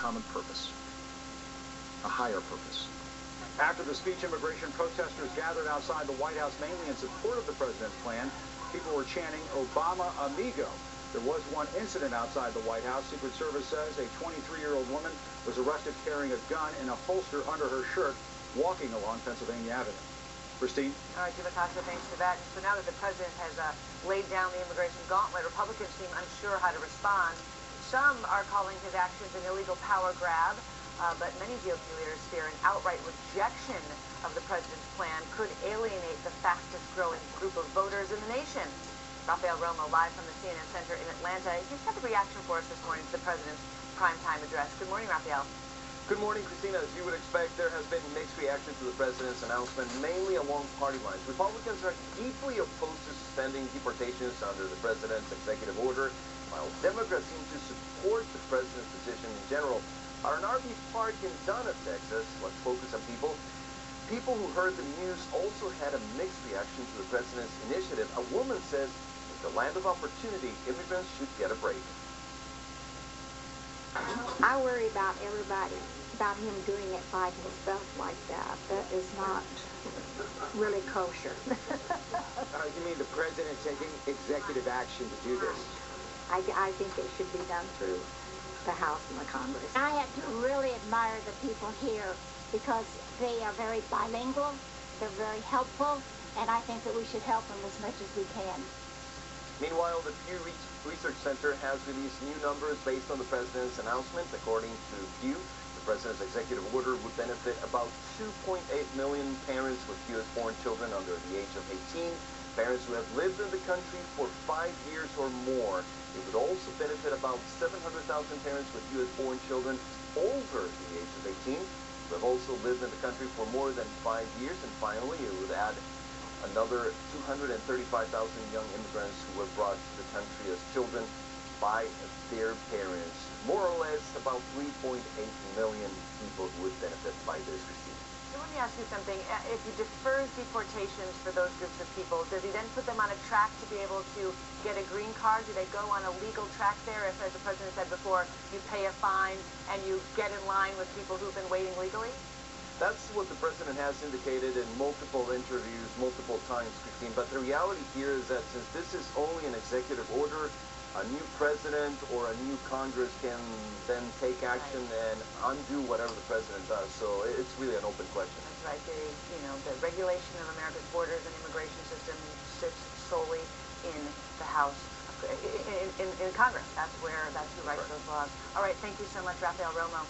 common purpose, a higher purpose. After the speech, immigration protesters gathered outside the White House mainly in support of the president's plan. People were chanting, "Obama, amigo." There was one incident outside the White House. Secret Service says a 23-year-old woman was arrested carrying a gun in a holster under her shirt, walking along Pennsylvania Avenue. Christine? All right, Jim Acosta, thanks for that. So now that the president has laid down the immigration gauntlet, Republicans seem unsure how to respond. Some are calling his actions an illegal power grab, but many GOP leaders fear an outright rejection of the president's plan could alienate the fastest-growing group of voters in the nation. Rafael Romo, live from the CNN Center in Atlanta. He's got the reaction for us this morning to the president's primetime address. Good morning, Rafael. Good morning, Christina. As you would expect, there has been mixed reaction to the president's announcement, mainly along party lines. Republicans are deeply opposed to suspending deportations under the president's executive order, while Democrats seem to support the president's decision in general. At an RV park in Donna, Texas, let's focus on people. People who heard the news also had a mixed reaction to the president's initiative. A woman says, "It's the land of opportunity. Immigrants should get a break." I worry about everybody, about him doing it by himself like that. That is not really kosher. You mean the president taking executive action to do this? I think it should be done through the House and the Congress. I have to really admire the people here because they are very bilingual, they're very helpful, and I think that we should help them as much as we can. Meanwhile, the Pew Research Center has released new numbers based on the president's announcement. According to Pew, the president's executive order would benefit about 2.8 million parents with U.S.-born children under the age of 18, parents who have lived in the country for 5 years or more. It would also benefit about 700,000 parents with U.S.-born children over the age of 18, who have also lived in the country for more than 5 years. And finally, it would add another 235,000 young immigrants who were brought to the country as children by their parents. More or less about 3.8 million people who would benefit by this, Christine. So let me ask you something. If he defers deportations for those groups of people, does he then put them on a track to be able to get a green card? Do they go on a legal track there? If, as the president said before, you pay a fine and you get in line with people who've been waiting legally? That's what the president has indicated in multiple interviews, multiple times, Christine. But the reality here is that since this is only an executive order, a new president or a new Congress can then take action and undo whatever the president does. So it's really an open question. That's right. The regulation of America's borders and immigration system sits solely in the House, in Congress. That's who writes those laws. All right. Thank you so much, Rafael Romo.